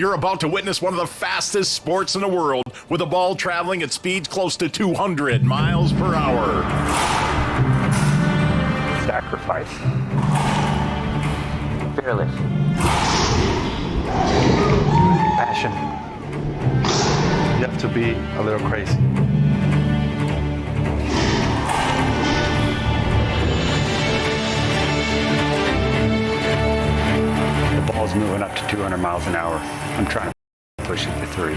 You're about to witness one of the fastest sports in the world, with a ball traveling at speeds close to 200 miles per hour. Sacrifice. Fearless. Passion. You have to be a little crazy. The ball's moving up to 200 miles an hour. I'm trying to push it to 3.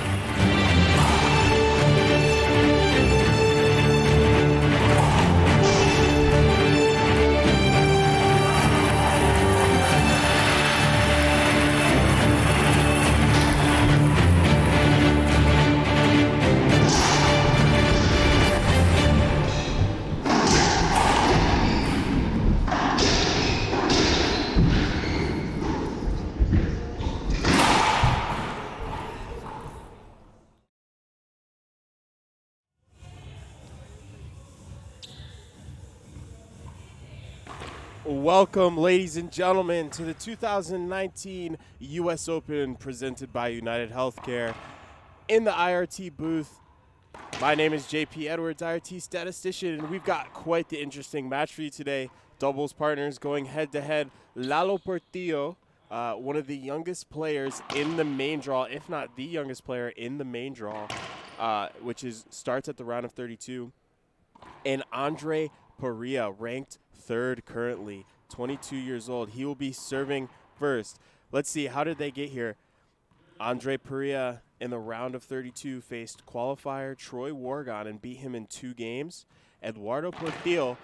Welcome, ladies and gentlemen, to the 2019 U.S. Open presented by UnitedHealthcare. In the IRT booth, my name is JP Edwards, IRT statistician, and we've got quite the interesting match for you today. Doubles partners going head-to-head. Lalo Portillo, one of the youngest players in the main draw, if not the youngest player in the main draw, which starts at the round of 32. And Andree Parrilla, ranked third currently, 22 years old. He will be serving first. Let's see, how did they get here? Andree Parrilla in the round of 32 faced qualifier Troy Wargon and beat him in 2 games. Eduardo Portillo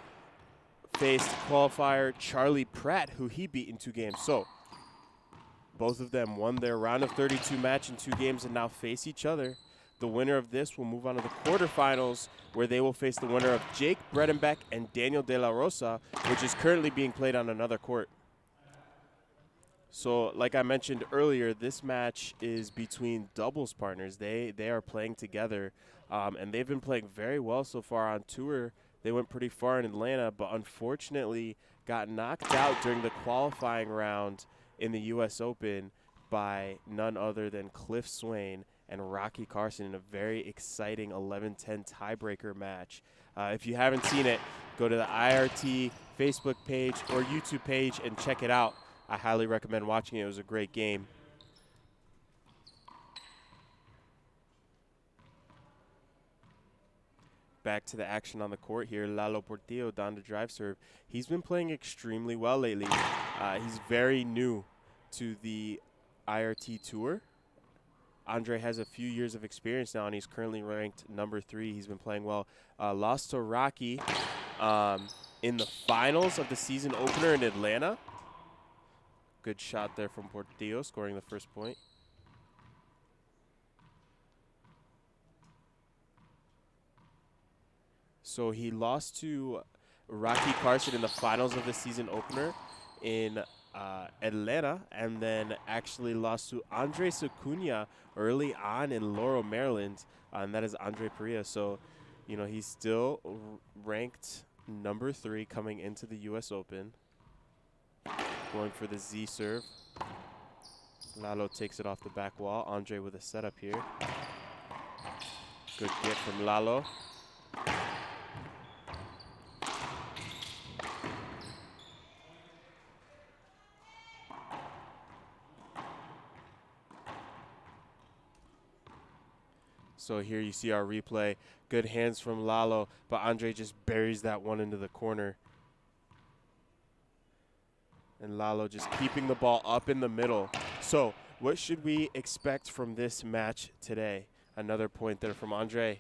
faced qualifier Charlie Pratt, who he beat in 2 games. So both of them won their round of 32 match in 2 games and now face each other. The winner of this will move on to the quarterfinals, where they will face the winner of Jake Bredenbeck and Daniel De La Rosa, which is currently being played on another court. So, like I mentioned earlier, this match is between doubles partners. They are playing together, and they've been playing very well so far on tour. They went pretty far in Atlanta, but unfortunately got knocked out during the qualifying round in the U.S. Open by none other than Cliff Swain and Rocky Carson in a very exciting 11-10 tiebreaker match. If you haven't seen it, go to the IRT Facebook page or YouTube page and check it out. I highly recommend watching it. It was a great game. Back to the action on the court here. Lalo Portillo down to drive serve. He's been playing extremely well lately. He's very new to the IRT tour. Andree has a few years of experience now, and he's currently ranked number 3. He's been playing well. Lost to Rocky in the finals of the season opener in Atlanta. Good shot there from Portillo, scoring the first point. So he lost to Rocky Carson in the finals of the season opener in Atlanta, and then actually lost to Andres Acuna early on in Laurel, Maryland, and that is Andree Parrilla. So, you know, he's still ranked number 3 coming into the U.S. Open. Going for the Z serve. Lalo takes it off the back wall. Andree with a setup here. Good get from Lalo. So here you see our replay. Good hands from Lalo, but Andree just buries that one into the corner. And Lalo just keeping the ball up in the middle. So what should we expect from this match today? Another point there from Andree.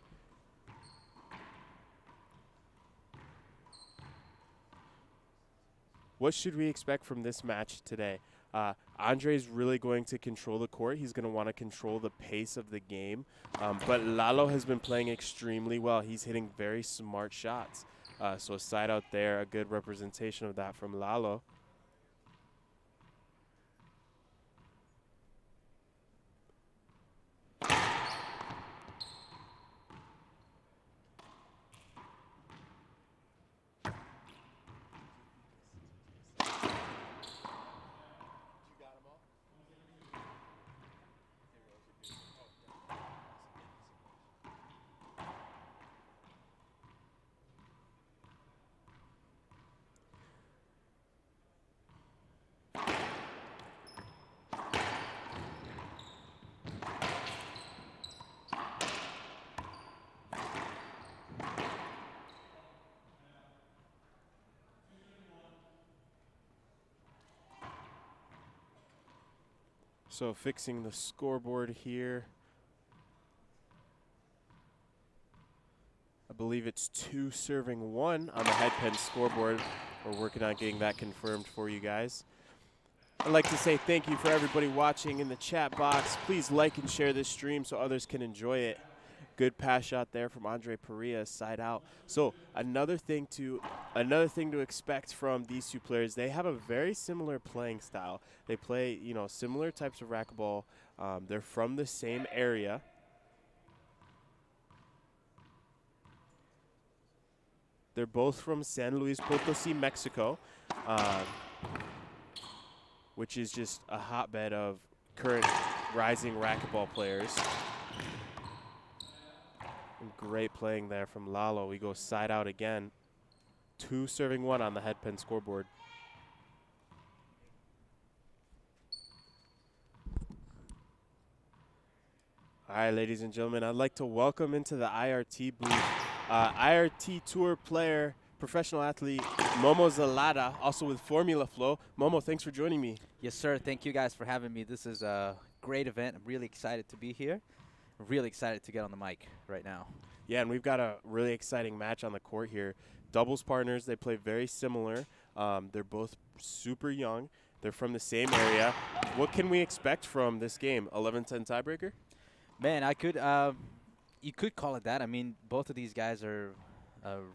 What should we expect from this match today? Andree's really going to control the court. He's going to want to control the pace of the game. But Lalo has been playing extremely well. He's hitting very smart shots. So a side out there, a good representation of that from Lalo. So fixing the scoreboard here. I believe it's 2 serving 1 on the headpen scoreboard. We're working on getting that confirmed for you guys. I'd like to say thank you for everybody watching in the chat box. Please like and share this stream so others can enjoy it. Good pass shot there from Andree Parrilla, side out. So another thing to expect from these two players, they have a very similar playing style. They play, similar types of racquetball. They're from the same area. They're both from San Luis Potosi, Mexico, which is just a hotbed of current rising racquetball players. And great playing there from Lalo. We go side out again. 2 serving 1 on the headpen scoreboard. All right, ladies and gentlemen, I'd like to welcome into the IRT booth IRT Tour player, professional athlete, Momo Zalada, also with Formula Flow. Momo, thanks for joining me. Yes, sir. Thank you guys for having me. This is a great event. I'm really excited to be here. I'm really excited to get on the mic right now. Yeah, and we've got a really exciting match on the court here. Doubles partners, they play very similar. They're both super young. They're from the same area. What can we expect from this game? 11-10 tiebreaker? Man, you could call it that. I mean, both of these guys are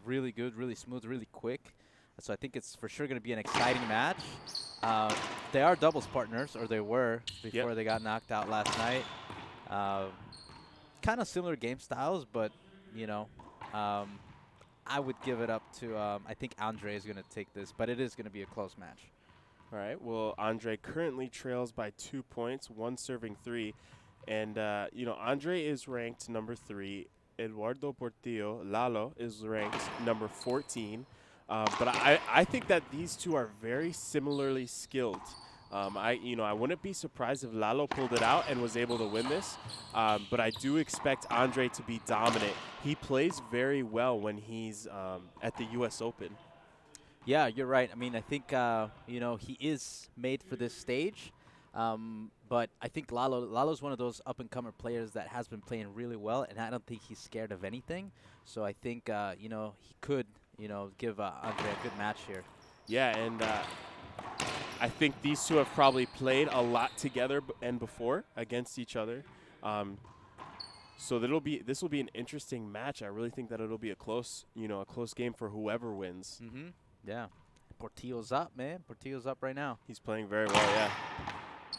really good, really smooth, really quick. So I think it's for sure going to be an exciting match. They are doubles partners, or they were before they got knocked out last night. Kind of similar game styles, but, I would give it up to, I think Andree is going to take this, but it is going to be a close match. All right, well, Andree currently trails by 2 points, 1 serving 3. And, Andree is ranked number 3. Eduardo Portillo, Lalo, is ranked number 14. But I think that these two are very similarly skilled. I wouldn't be surprised if Lalo pulled it out and was able to win this. But I do expect Andree to be dominant. He plays very well when he's at the U.S. Open. Yeah, you're right. I mean, I think, he is made for this stage. But I think Lalo's one of those up-and-comer players that has been playing really well, and I don't think he's scared of anything. So I think, he could, give Andree a good match here. Yeah, and I think these two have probably played a lot together and before against each other. So this will be an interesting match. I really think that it'll be a close game for whoever wins. Mm-hmm. Yeah. Portillo's up, man. Portillo's up right now. He's playing very well, yeah.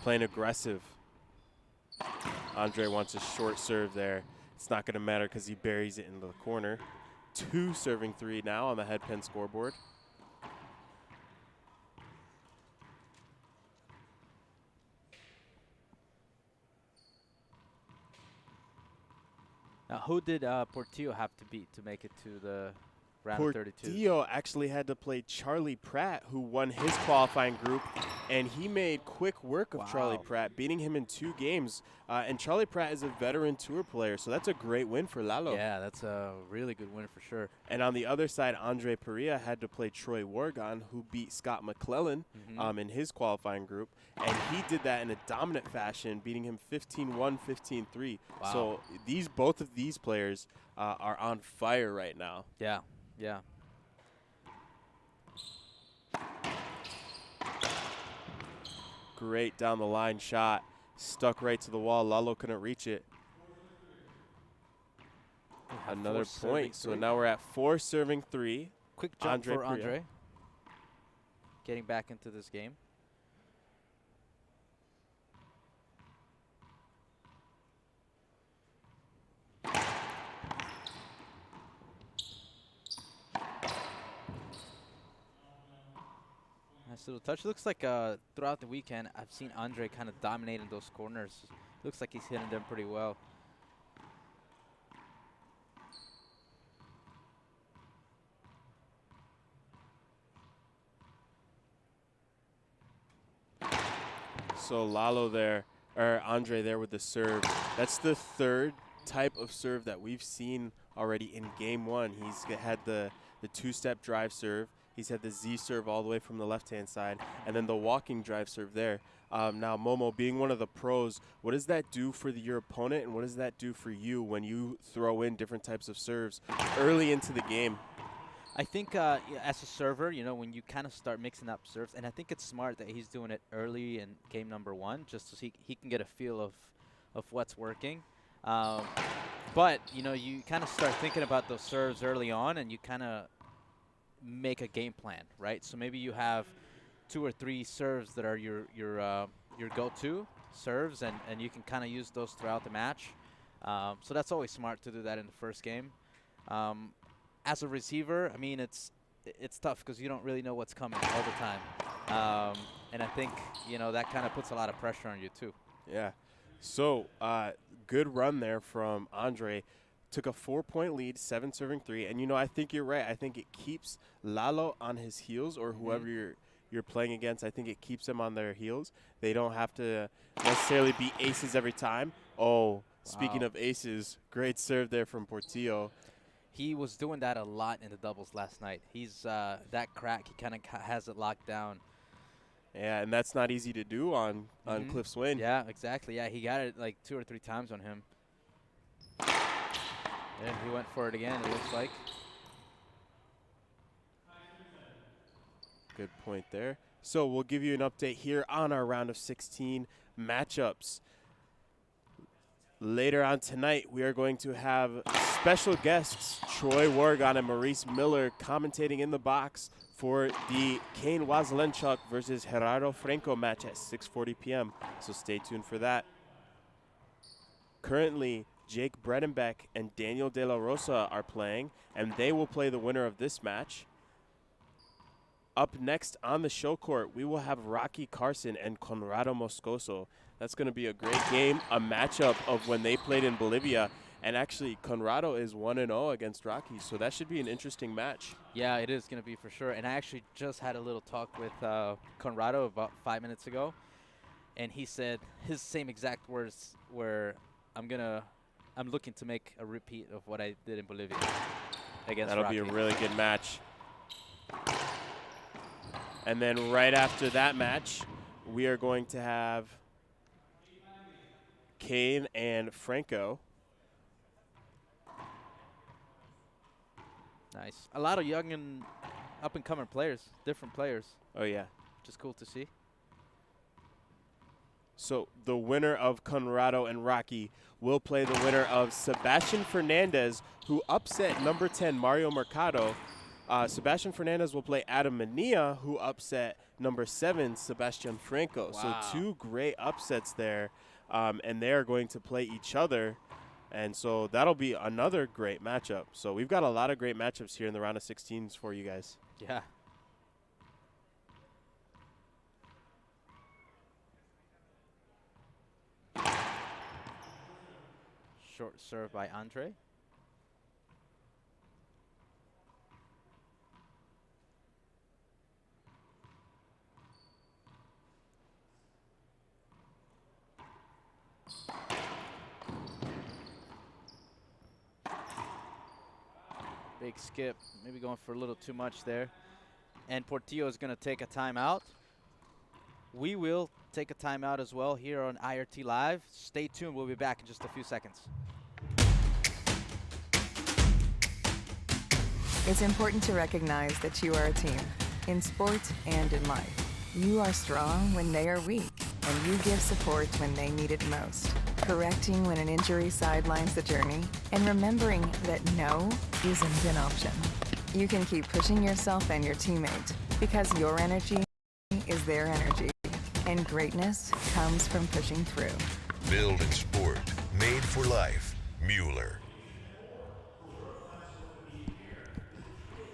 Playing aggressive. Andree wants a short serve there. It's not going to matter because he buries it into the corner. 2 serving 3 now on the headpen scoreboard. Now, who did Portillo have to beat to make it to the round of 32? Portillo actually had to play Charlie Pratt, who won his qualifying group, and he made quick work of Charlie Pratt, beating him in 2 games. And Charlie Pratt is a veteran tour player, so that's a great win for Lalo. Yeah, that's a really good win for sure. And on the other side, Andree Parrilla had to play Troy Wargon, who beat Scott McClellan in his qualifying group. And he did that in a dominant fashion, beating him 15-1, 15-3. Wow. So both of these players are on fire right now. Yeah, yeah. Great down the line shot. Stuck right to the wall. Lalo couldn't reach it. Another point. So now we're at 4 serving 3. Quick jump for Parrilla. Andree. Getting back into this game. Nice little touch. Looks like throughout the weekend, I've seen Andree kind of dominating those corners. Looks like he's hitting them pretty well. So Lalo there, or Andree there with the serve. That's the 3rd type of serve that we've seen already in game 1. He's had the 2-step drive serve. He's had the Z serve all the way from the left-hand side, and then the walking drive serve there. Now, Momo, being one of the pros, what does that do for your opponent, and what does that do for you when you throw in different types of serves early into the game? I think yeah, as a server, when you kind of start mixing up serves, and I think it's smart that he's doing it early in game number 1, just so he can get a feel of what's working. But, you kind of start thinking about those serves early on, and you kind of make a game plan, right? So maybe you have 2 or 3 serves that are your go-to serves, and you can kind of use those throughout the match. So that's always smart to do that in the first game. As a receiver, I mean, it's tough because you don't really know what's coming all the time. And I think, that kind of puts a lot of pressure on you too. Yeah. So, good run there from Andree. Took a 4-point lead, 7 serving 3. And, I think you're right. I think it keeps Lalo on his heels, or whoever you're playing against. I think it keeps them on their heels. They don't have to necessarily be aces every time. Oh, speaking of aces, great serve there from Portillo. He was doing that a lot in the doubles last night. He's that crack. He kind of has it locked down. Yeah, and that's not easy to do on Cliff Swin. Yeah, exactly. Yeah, he got it like 2 or 3 times on him. And he went for it again, it looks like. Good point there. So we'll give you an update here on our round of 16 matchups. Later on tonight, we are going to have special guests, Troy Wargon and Maurice Miller, commentating in the box for the Kane Wazelenchuk versus Gerardo Franco match at 6:40 p.m. So stay tuned for that. Currently, Jake Bredenbeck and Daniel De La Rosa are playing, and they will play the winner of this match. Up next on the show court, we will have Rocky Carson and Conrado Moscoso. That's going to be a great game, a matchup of when they played in Bolivia. And actually, Conrado is 1-0 against Rocky, so that should be an interesting match. Yeah, it is going to be for sure. And I actually just had a little talk with Conrado about 5 minutes ago, and he said his same exact words were, I'm looking to make a repeat of what I did in Bolivia against That'll Rocky. be a really good match. And then right after that match, we are going to have Kane and Franco. Nice. A lot of young and up-and-coming players, different players, Oh, yeah. which is cool to see. So the winner of Conrado and Rocky will play the winner of Sebastian Fernandez, who upset number 10 Mario Mercado. Sebastian Fernandez will play Adam Mania, who upset number 7 Sebastian Franco. Wow. So 2 great upsets there, and they are going to play each other. And so that'll be another great matchup. So we've got a lot of great matchups here in the round of 16s for you guys. Yeah. Short serve by Andree. Big skip, maybe going for a little too much there. And Portillo is going to take a timeout. We will take a timeout as well here on IRT Live. Stay tuned. We'll be back in just a few seconds. It's important to recognize that you are a team, in sports and in life. You are strong when they are weak, and you give support when they need it most. Correcting when an injury sidelines the journey, and remembering that no isn't an option. You can keep pushing yourself and your teammate, because your energy is their energy, and greatness comes from pushing through. Build in sport, made for life. Mueller.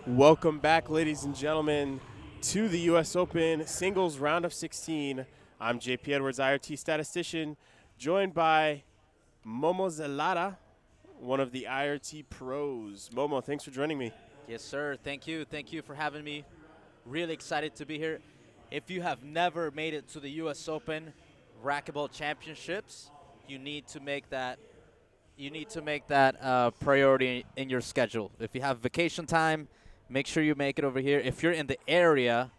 Welcome back, ladies and gentlemen, to the U.S. Open singles round of 16. I'm JP Edwards, IRT statistician, joined by Momo Zelada, one of the IRT pros. Momo, thanks for joining me. Yes, sir. Thank you. Thank you for having me. Really excited to be here. If you have never made it to the U.S. Open Racquetball Championships, you need to make that. You need to make that priority in your schedule. If you have vacation time, make sure you make it over here. If you're in the area,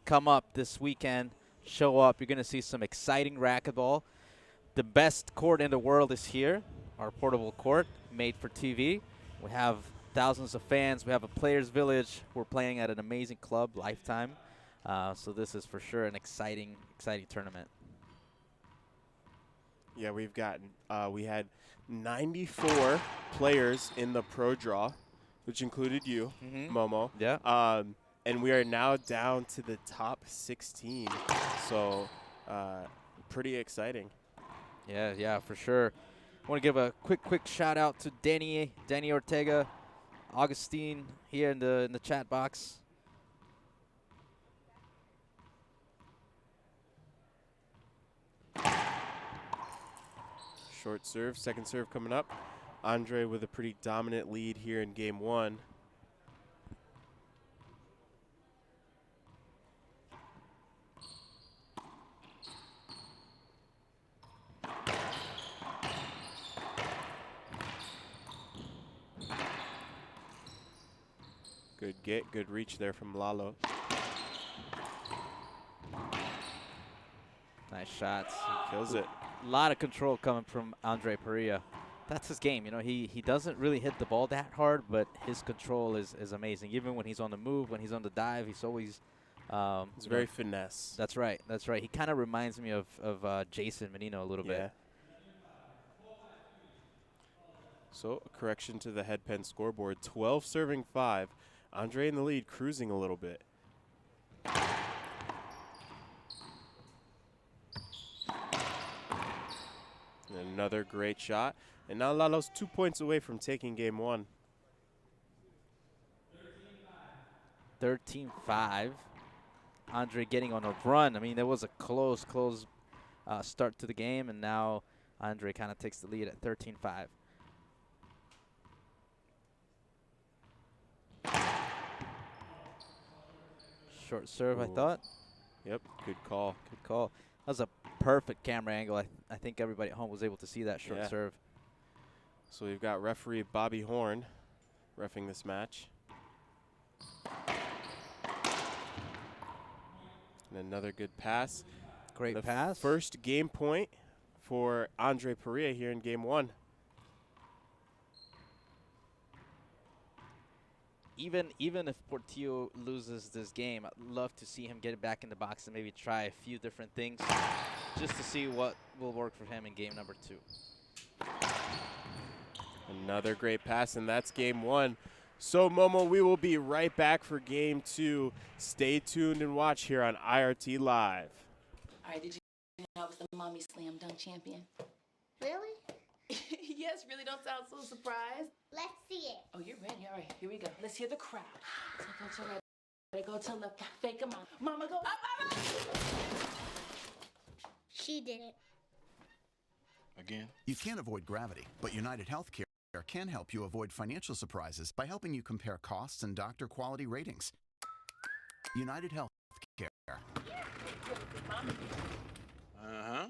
come up this weekend, show up. You're going to see some exciting racquetball. The best court in the world is here, our portable court made for TV. We have thousands of fans. We have a players' village. We're playing at an amazing club, Lifetime. So this is for sure an exciting tournament. Yeah, we had 94 players in the pro draw, which included you, Momo. Yeah. And we are now down to the top 16. So pretty exciting. Yeah, for sure. I want to give a quick shout out to Danny Ortega, Augustine here in the chat box. Short serve, second serve coming up. Andree with a pretty dominant lead here in game one. Good get, good reach there from Lalo. Nice shots. He kills it. A lot of control coming from Andree Parrilla. That's his game. You know, he doesn't really hit the ball that hard, but his control is amazing. Even when he's on the move, when he's on the dive, he's always it's very finesse. That's right. He kind of reminds me of Jason Menino a little bit. So a correction to the headpen scoreboard. 12 serving 5. Andree in the lead, cruising a little bit. And another great shot. And now Lalo's 2 points away from taking game one. 13-5. Andree getting on a run. I mean, there was a close start to the game, and now Andree kind of takes the lead at 13-5. Short serve, I thought. Yep, good call. Good call. That was a perfect camera angle. I think everybody at home was able to see that short serve. So we've got referee Bobby Horn reffing this match. And another good pass. Great pass. First game point for Andree Parrilla here in game one. Even if Portillo loses this game, I'd love to see him get back in the box and maybe try a few different things just to see what will work for him in game number 2. Another great pass, and that's game one. So, Momo, we will be right back for game 2. Stay tuned and watch here on IRT Live. All right, did you know I was the mommy slam dunk champion? Really? Yes, really don't sound so surprised. Let's see it. Oh, you're ready. All right, here we go. Let's hear the crowd. So go to right, go to left, fake 'em out. Mama, go up. She did it. Again? You can't avoid gravity, but UnitedHealthcare can help you avoid financial surprises by helping you compare costs and doctor quality ratings. UnitedHealthcare. Uh-huh.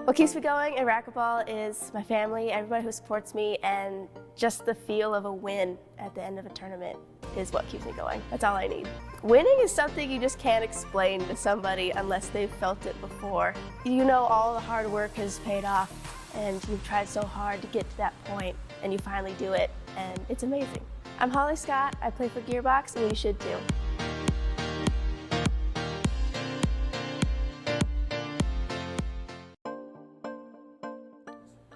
What keeps me going in racquetball is my family, everybody who supports me, and just the feel of a win at the end of a tournament is what keeps me going. That's all I need. Winning is something you just can't explain to somebody unless they've felt it before. You know all the hard work has paid off, and you've tried so hard to get to that point, and you finally do it, and it's amazing. I'm Holly Scott, I play for Gearbox, and you should too.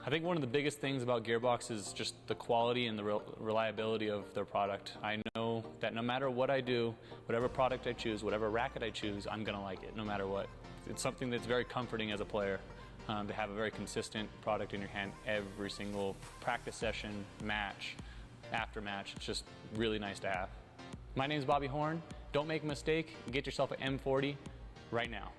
I think one of the biggest things about Gearbox is just the quality and the reliability of their product. I know that no matter what I do, whatever product I choose, whatever racket I choose, I'm going to like it no matter what. It's something that's very comforting as a player to have a very consistent product in your hand every single practice session, match, after match. It's just really nice to have. My name is Bobby Horn. Don't make a mistake. Get yourself an M40 right now.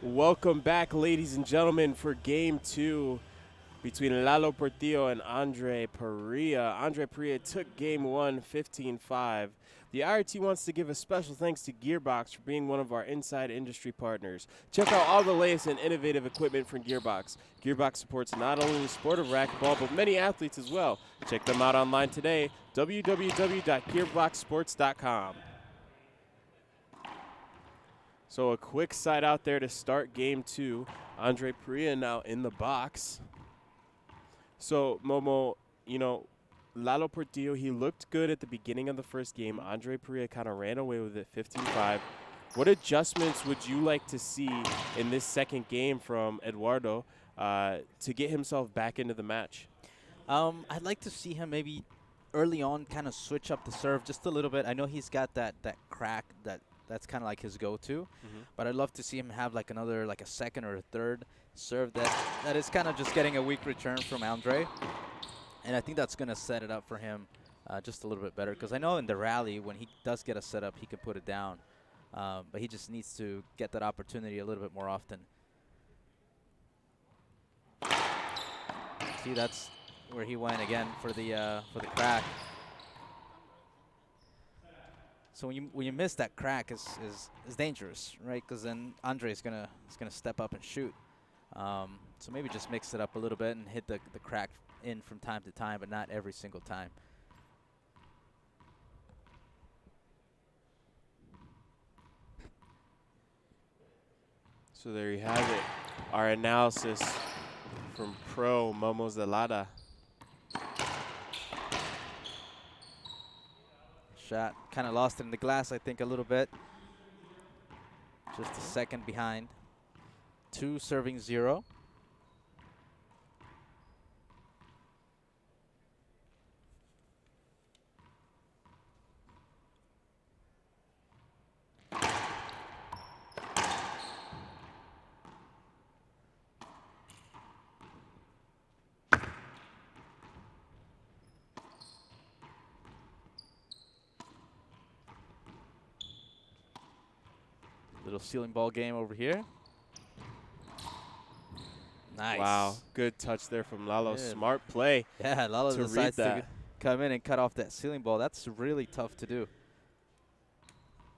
Welcome back, ladies and gentlemen, for game 2 between Lalo Portillo and Andree Parrilla. Andree Parrilla took game 1, 15-5. The IRT wants to give a special thanks to Gearbox for being one of our inside industry partners. Check out all the latest and innovative equipment from Gearbox. Gearbox supports not only the sport of racquetball, but many athletes as well. Check them out online today, www.gearboxsports.com. So a quick side out there to start game 2. Andree Parrilla now in the box. So, Momo, you know, Lalo Portillo, he looked good at the beginning of the first game. Andree Parrilla kind of ran away with it, 15-5. What adjustments would you like to see in this second game from Eduardo to get himself back into the match? I'd like to see him maybe early on kind of switch up the serve just a little bit. I know he's got that crack that's kind of like his go-to, but I'd love to see him have like another, like a second or a third serve that is kind of just getting a weak return from Andree. And I think that's going to set it up for him just a little bit better, because I know in the rally when he does get a setup, he can put it down. But he just needs to get that opportunity a little bit more often. See, that's where he went again for the crack. So when you miss that crack is dangerous, right? Because then Andree is gonna step up and shoot. So maybe just mix it up a little bit and hit the crack in from time to time, but not every single time. So there you have it. Our analysis from pro Momo Zelada. Shot kind of lost it in the glass, I think, a little bit. Just a second behind. 2 serving 0. Little ceiling ball game over here. Nice. Wow, good touch there from Lalo. Good. Smart play. Yeah, Lalo decides to come in and cut off that ceiling ball. That's really tough to do.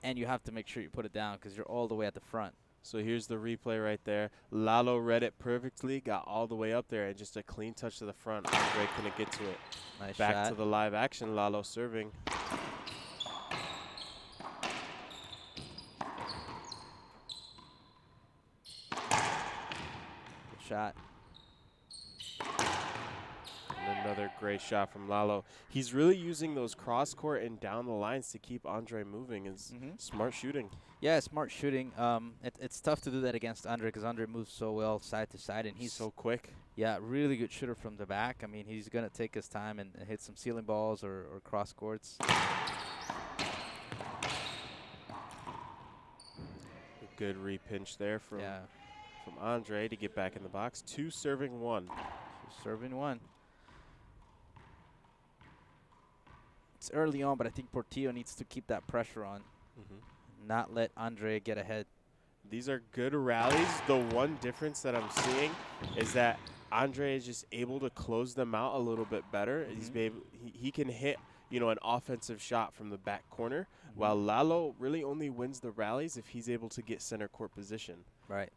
And you have to make sure you put it down because you're all the way at the front. So here's the replay right there. Lalo read it perfectly, got all the way up there, and just a clean touch to the front. Andree couldn't get to it. Nice Back shot. to the live action, Lalo serving. Shot. And another great shot from Lalo. He's really using those cross court and down the lines to keep Andree moving. It's smart shooting. Yeah, smart shooting. It's tough to do that against Andree because Andree moves so well side to side, and he's so quick. Yeah, really good shooter from the back. I mean, he's going to take his time and hit some ceiling balls or cross courts. A good repinch there from Andree to get back in the box. 2 serving 1. 2 serving 1. It's early on, but I think Portillo needs to keep that pressure on. Not let Andree get ahead. These are good rallies. The one difference that I'm seeing is that Andree is just able to close them out a little bit better. He can hit, you know, an offensive shot from the back corner, while Lalo really only wins the rallies if he's able to get center court position. Right.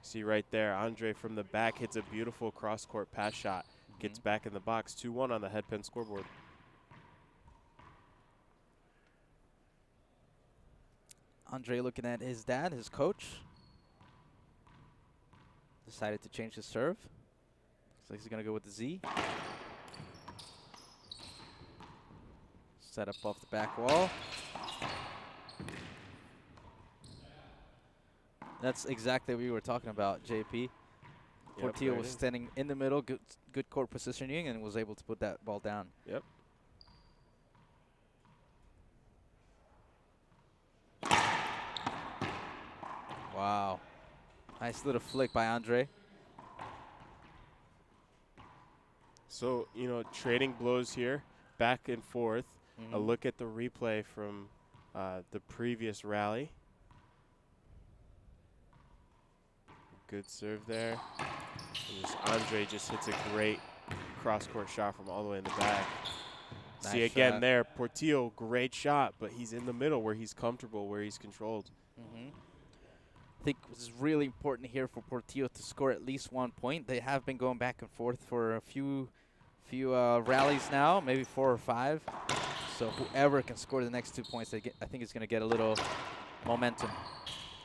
See right there, Andree from the back hits a beautiful cross-court pass shot. Gets back in the box, 2-1 on the headpin scoreboard. Andree looking at his dad, his coach. Decided to change his serve. Looks like he's going to go with the Z. Set up off the back wall. That's exactly what we were talking about, JP. Portillo was standing in the middle, good court positioning, and was able to put that ball down. Yep. Wow. Nice little flick by Andree. So, you know, trading blows here, back and forth. a look at the replay from the previous rally. Good serve there. And Andree just hits a great cross-court shot from all the way in the back. Nice See again shot. there, Portillo, great shot, but he's in the middle where he's comfortable, where he's controlled. I think this is really important here for Portillo to score at least 1 point. They have been going back and forth for a few rallies now, maybe 4 or 5. So whoever can score the next 2 points, I think is going to get a little momentum.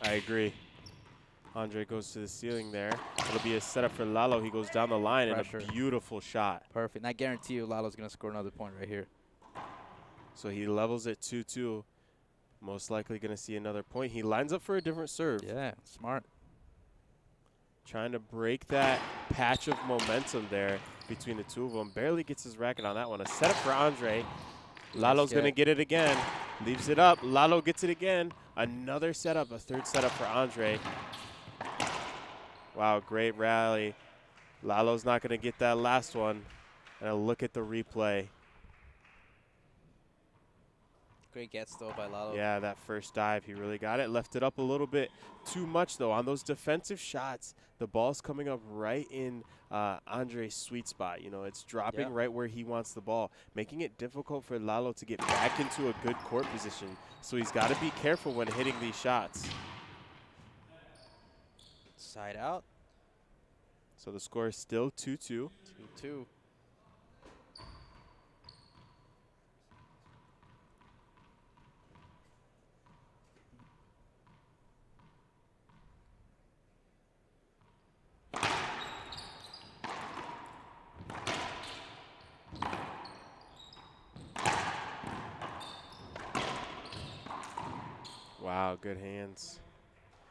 I agree. Andree goes to the ceiling there. It'll be a setup for Lalo. He goes down the line and a beautiful shot. Perfect. And I guarantee you Lalo's going to score another point right here. So he levels it 2-2. Most likely going to see another point. He lines up for a different serve. Yeah, smart. Trying to break that patch of momentum there between the two of them. Barely gets his racket on that one. A setup for Andree. Lalo's going to get it again. Leaves it up. Lalo gets it again. Another setup, a third setup for Andree. Wow, great rally. Lalo's not going to get that last one. And a look at the replay. Great gets, though, by Lalo. Yeah, that first dive, he really got it. Left it up a little bit too much, though. On those defensive shots, the ball's coming up right in Andree's sweet spot. You know, it's dropping right where he wants the ball, making it difficult for Lalo to get back into a good court position. So he's got to be careful when hitting these shots. Side out. So the score is still 2-2. 2-2. Wow, good hands.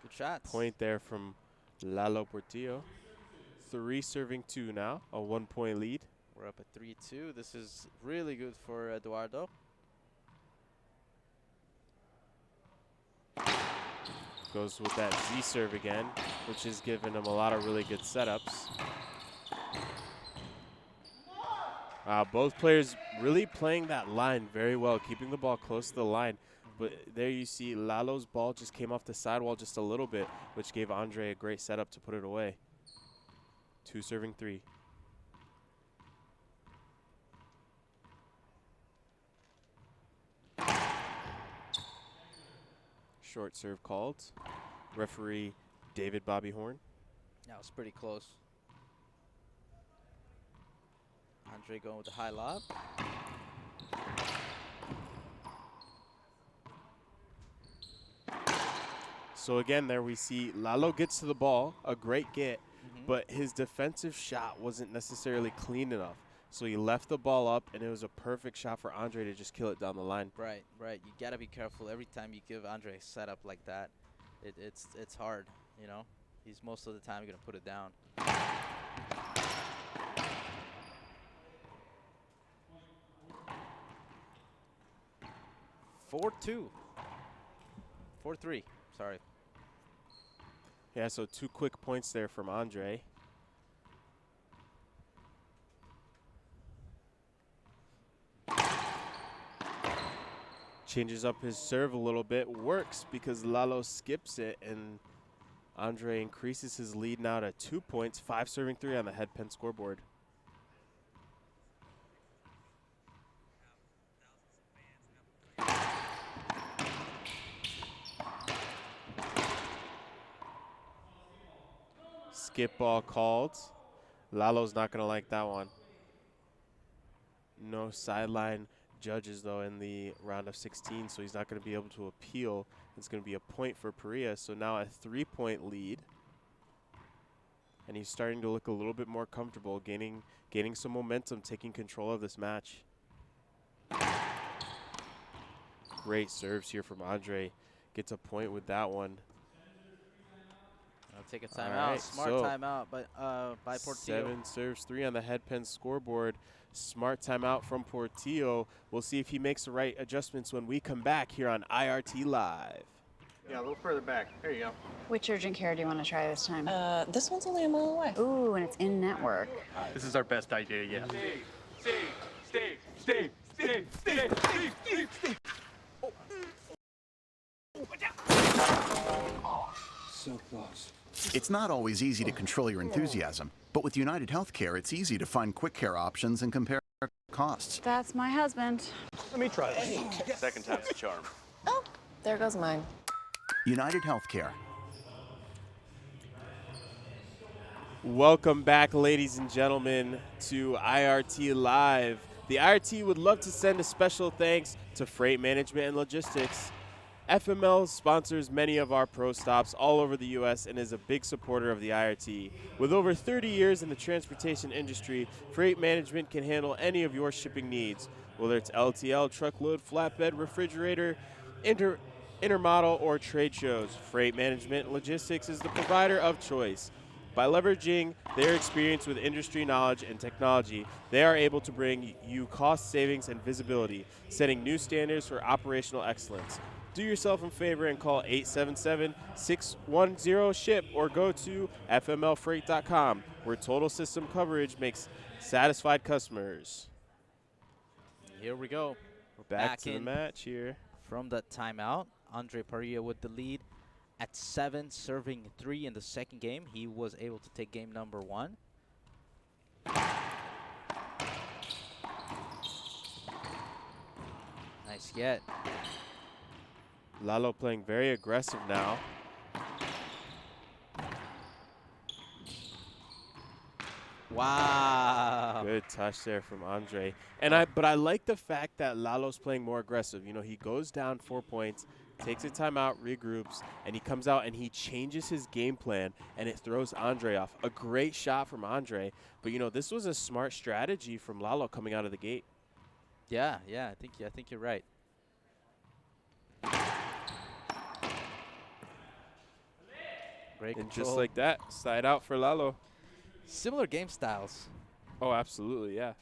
Good shots. Point there from Lalo Portillo. 3 serving 2 now, a 1-point lead. We're up at 3-2. This is really good for Eduardo. Goes with that Z serve again, which has given him a lot of really good setups. Both players really playing that line very well, keeping the ball close to the line. But there you see Lalo's ball just came off the sidewall just a little bit, which gave Andree a great setup to put it away. 2 serving 3. Short serve called. Referee David Bobby Horn. That was pretty close. Andree going with the high lob. So again, there we see Lalo gets to the ball, a great get, but his defensive shot wasn't necessarily clean enough. So he left the ball up, and it was a perfect shot for Andree to just kill it down the line. Right, right. You got to be careful every time you give Andree a setup like that. It's hard, you know. He's most of the time going to put it down. 4-2. 4-3, sorry. Yeah, so 2 quick points there from Andree. Changes up his serve a little bit. Works because Lalo skips it, and Andree increases his lead now to 2 points, 5 serving 3 on the head pen scoreboard. Skip ball called. Lalo's not going to like that one. No sideline judges, though, in the round of 16, so he's not going to be able to appeal. It's going to be a point for Parrilla, so now a 3-point lead. And he's starting to look a little bit more comfortable, gaining some momentum, taking control of this match. Great serves here from Andree. Gets a point with that one. I'll take a timeout. Right, Smart so timeout by Portillo. 7 serves 3 on the head pen scoreboard. Smart timeout from Portillo. We'll see if he makes the right adjustments when we come back here on IRT Live. Yeah, a little further back. There you go. Which urgent care do you want to try this time? This one's only a mile away. Ooh, and it's in network. This is our best idea yet. Steve. So close. It's not always easy to control your enthusiasm, but with UnitedHealthcare, it's easy to find quick care options and compare costs. That's my husband. Let me try this. Second time's the charm. Oh, there goes mine. UnitedHealthcare. Welcome back, ladies and gentlemen, to IRT Live. The IRT would love to send a special thanks to Freight Management and Logistics. FML sponsors many of our pro stops all over the U.S. and is a big supporter of the IRT. With over 30 years in the transportation industry, Freight Management can handle any of your shipping needs, whether it's LTL, truckload, flatbed, refrigerator, intermodal, or trade shows. Freight Management and Logistics is the provider of choice. By leveraging their experience with industry knowledge and technology, they are able to bring you cost savings and visibility, setting new standards for operational excellence. Do yourself a favor and call 877-610-SHIP or go to fmlfreight.com, where total system coverage makes satisfied customers. Here we go. We're Back to the in match here. from that timeout. Andree Parrilla with the lead at 7, serving 3 in the second game. He was able to take game number 1. Nice get. Lalo playing very aggressive now. Wow. Good touch there from Andree. But I like the fact that Lalo's playing more aggressive. You know, he goes down 4 points, takes a timeout, regroups, and he comes out and he changes his game plan, and it throws Andree off. A great shot from Andree. But, you know, this was a smart strategy from Lalo coming out of the gate. Yeah, I think you're right. Great And control. just like that, side out for Lalo. Similar game styles. Oh, absolutely, yeah.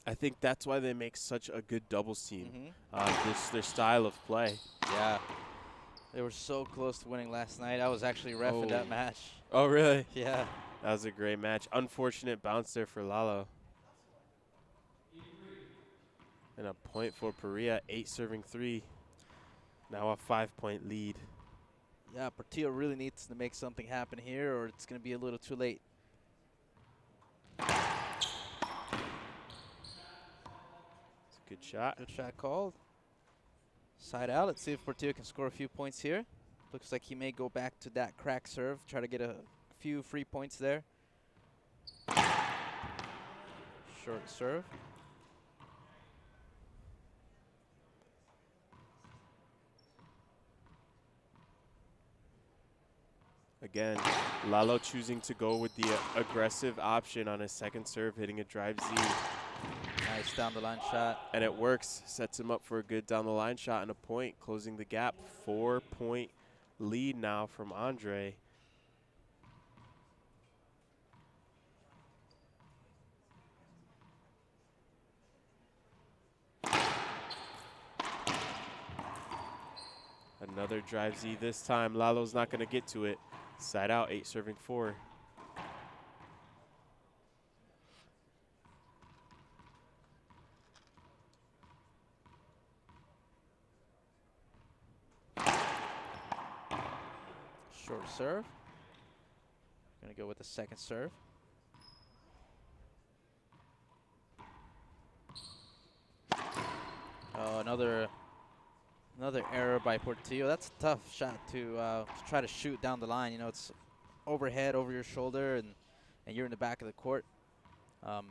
I think that's why they make such a good doubles team. Their style of play. Yeah. They were so close to winning last night. I was actually reffing that match. Oh, really? Yeah. That was a great match. Unfortunate bounce there for Lalo. And a point for Parrilla, 8 serving 3. Now a 5-point lead. Yeah, Portillo really needs to make something happen here, or it's going to be a little too late. It's a good shot. Good shot called. Side out. Let's see if Portillo can score a few points here. Looks like he may go back to that crack serve, try to get a few free points there. Short serve. Again, Lalo choosing to go with the aggressive option on his second serve, hitting a drive Z. Nice down the line shot. And it works. Sets him up for a good down the line shot and a point, closing the gap. 4-point lead now from Andree. Another drive Z this time. Lalo's not going to get to it. Side out, 8 serving 4. Short serve. Gonna go with the second serve. Oh, another error by Portillo. That's a tough shot to try to shoot down the line. You know, it's overhead, over your shoulder, and you're in the back of the court.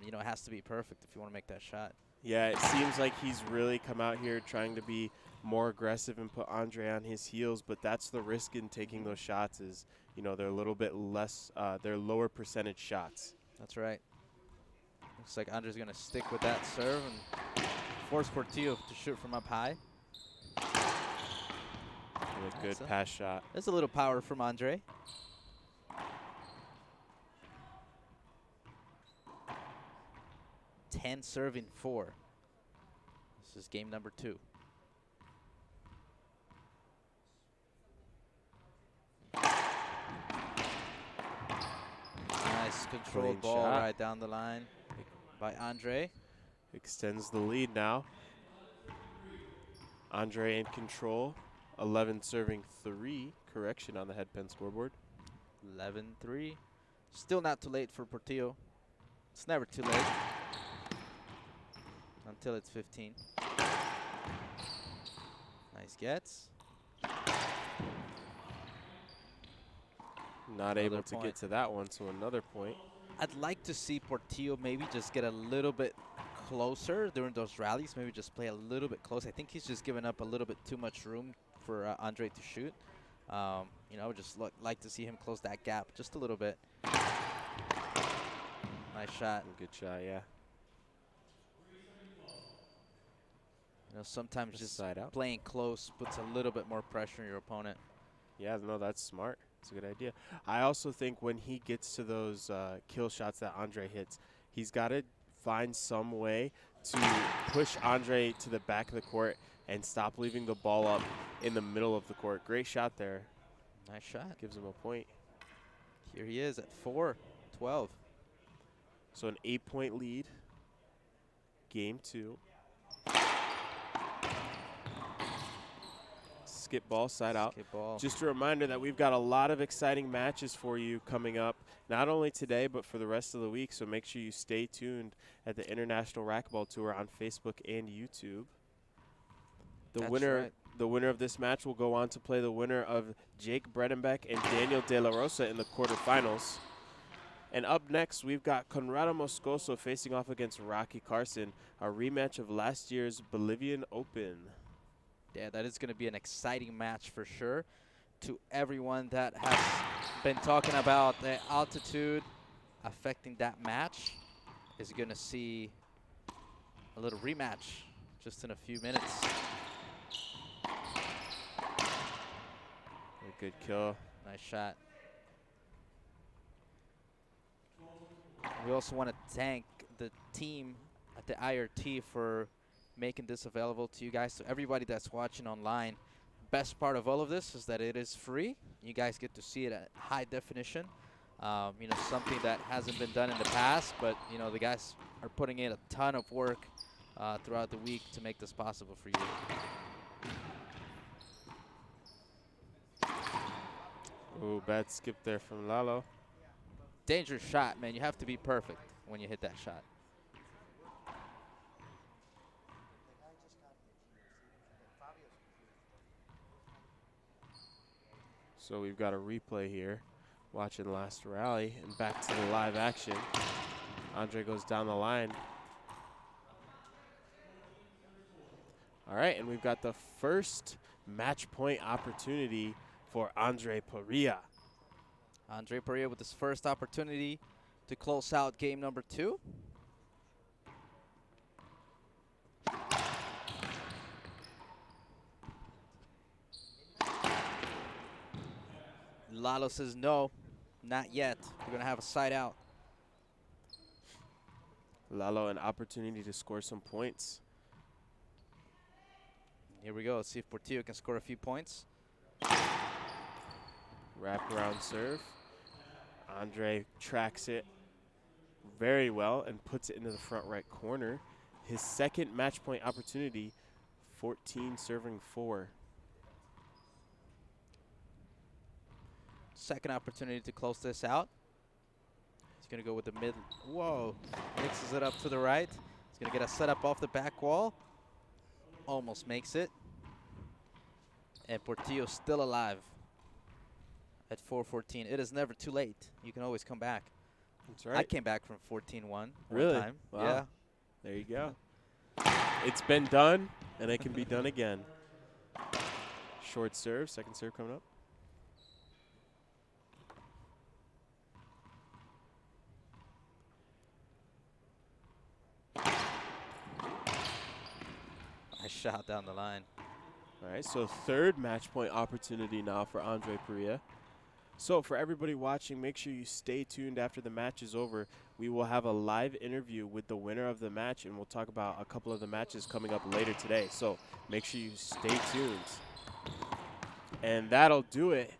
You know, it has to be perfect if you want to make that shot. Yeah, it seems like he's really come out here trying to be more aggressive and put Andree on his heels, but that's the risk in taking those shots is, you know, they're a little bit less, they're lower percentage shots. That's right. Looks like Andree's going to stick with that serve and force Portillo to shoot from up high. And a good pass shot. There's a little power from Andree. Ten serving 4. This is game number 2. Nice controlled ball right down the line. by Andree. Extends the lead now. Andree in control. 11 serving 3. Correction on the headpen scoreboard. 11-3. Still not too late for Portillo. It's never too late until it's 15. Nice gets. Not able to get to that one, so another point. I'd like to see Portillo maybe just get a little bit closer during those rallies. Maybe just play a little bit close. I think he's just given up a little bit too much room for Andree to shoot. You know, just like to see him close that gap just a little bit. Nice shot. Good shot, yeah. You know, sometimes just side out. playing close puts a little bit more pressure on your opponent. Yeah, no, that's smart. It's a good idea. I also think when he gets to those kill shots that Andree hits, he's got to find some way to push Andree to the back of the court and stop leaving the ball up in the middle of the court. Great shot there. Nice shot. Gives him a point. Here he is at 4-12. So an 8-point lead. Game 2. Skip ball, side out. Skip ball. Just a reminder that we've got a lot of exciting matches for you coming up, not only today, but for the rest of the week. So make sure you stay tuned at the International Racquetball Tour on Facebook and YouTube. The winner of this match will go on to play the winner of Jake Bredenbeck and Daniel De La Rosa in the quarterfinals. And up next, we've got Conrado Moscoso facing off against Rocky Carson, a rematch of last year's Bolivian Open. Yeah, that is going to be an exciting match for sure. To everyone that has been talking about the altitude affecting that match, is going to see a little rematch just in a few minutes. A good kill. Nice shot. We also want to thank the team at the IRT for making this available to you guys. So everybody that's watching online, best part of all of this is that it is free. You guys get to see it at high definition. You know, something that hasn't been done in the past, but you know, the guys are putting in a ton of work throughout the week to make this possible for you. Ooh, bad skip there from Lalo. Dangerous shot, man. You have to be perfect when you hit that shot. So we've got a replay here, watching last rally, and back to the live action. Andree goes down the line. All right, and we've got the first match point opportunity for Andree Parrilla. Andree Parrilla with his first opportunity to close out game number 2. Lalo says no, not yet. We're going to have a side out. Lalo, an opportunity to score some points. Here we go. Let's see if Portillo can score a few points. Wraparound serve. Andree tracks it very well and puts it into the front right corner. His second match point opportunity, 14 serving 4. Second opportunity to close this out. He's going to go with the mid. Whoa. Mixes it up to the right. He's going to get a setup off the back wall. Almost makes it. And Portillo still alive at 4-14. It is never too late. You can always come back. That's right. I came back from 14-1 really? one time. Wow. Yeah. There you go. It's been done, and it can be done again. Short serve, second serve coming up. Nice shot down the line. All right, so third match point opportunity now for Andree Parrilla. So for everybody watching, make sure you stay tuned after the match is over. We will have a live interview with the winner of the match, and we'll talk about a couple of the matches coming up later today. So make sure you stay tuned. And that'll do it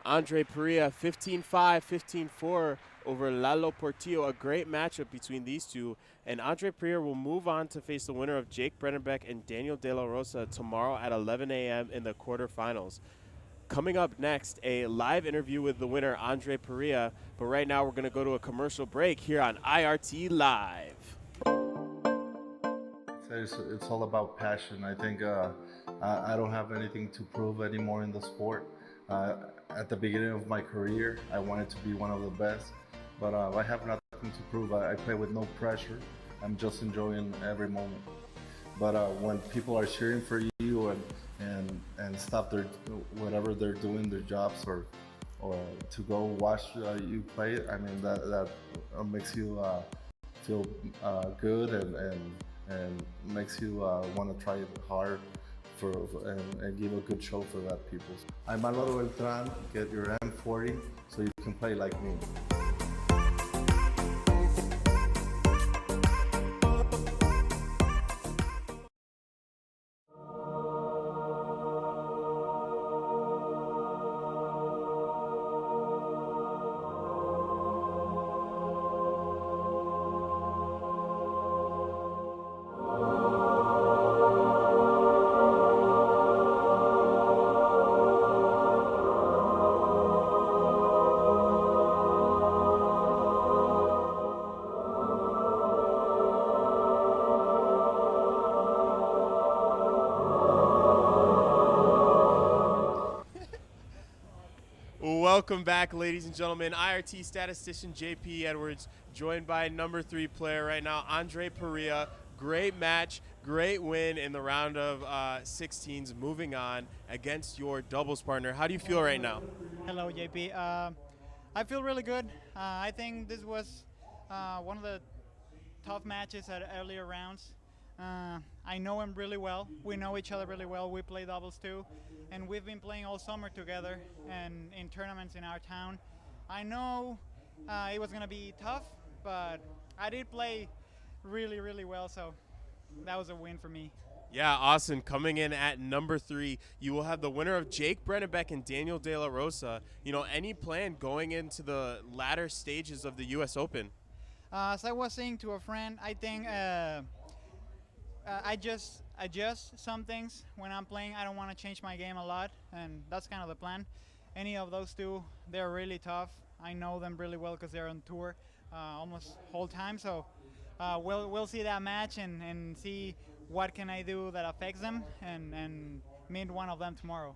Andree Parrilla 15-5, 15-4 over Lalo Portillo. A great matchup between these two. And Andree Parrilla will move on to face the winner of Jake Brennerbeck and Daniel De La Rosa tomorrow at 11 a.m. in the quarterfinals. Coming up next, a live interview with the winner, Andree Parrilla. But right now, we're going to go to a commercial break here on IRT Live. It's all about passion. I think I don't have anything to prove anymore in the sport. At the beginning of my career, I wanted to be one of the best, but I have nothing to prove. I play with no pressure. I'm just enjoying every moment. But when people are cheering for you and stop their whatever they're doing, their jobs, or to go watch you play, I mean that makes you feel good and makes you want to try it hard and give a good show for that people. I'm Álvaro Beltrán. Get your M40 so you can play like me. Welcome back, ladies and gentlemen. IRT statistician JP Edwards, joined by number 3 player right now, Andree Parrilla. Great match, great win in the round of 16s, moving on against your doubles partner. How do you feel right now? Hello, JP. I feel really good. I think this was one of the tough matches at earlier rounds. I know him really well. We know each other really well. We play doubles too. And we've been playing all summer together and in tournaments in our town. I know it was going to be tough, but I did play really, really well, so that was a win for me. Yeah, awesome. Coming in at number 3, you will have the winner of Jake Brennerbeck and Daniel De La Rosa. You know, any plan going into the latter stages of the U.S. Open? As I was saying to a friend, I think I just adjust some things when I'm playing. I don't want to change my game a lot, and that's kind of the plan. Any of those two, they're really tough. I know them really well because they're on tour almost whole time. So we'll see that match and see what can I do that affects them and meet one of them tomorrow.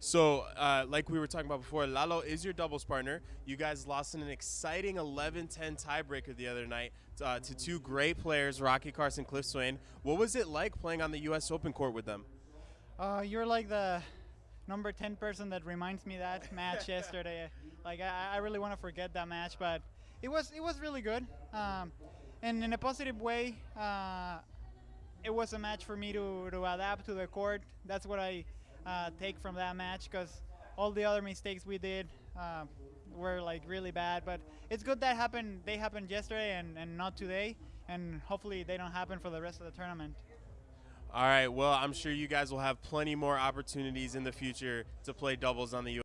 So, like we were talking about before, Lalo is your doubles partner. You guys lost in an exciting 11-10 tiebreaker the other night to 2 great players, Rocky Carson, Cliff Swain. What was it like playing on the U.S. Open court with them? You're like the number 10 person that reminds me that match yesterday. Like I really want to forget that match, but it was really good. And in a positive way, it was a match for me to adapt to the court. That's what I take from that match, because all the other mistakes we did were like really bad. But it's good that they happened yesterday and not today, and hopefully they don't happen for the rest of the tournament. All right, well, I'm sure you guys will have plenty more opportunities in the future to play doubles on the U.S.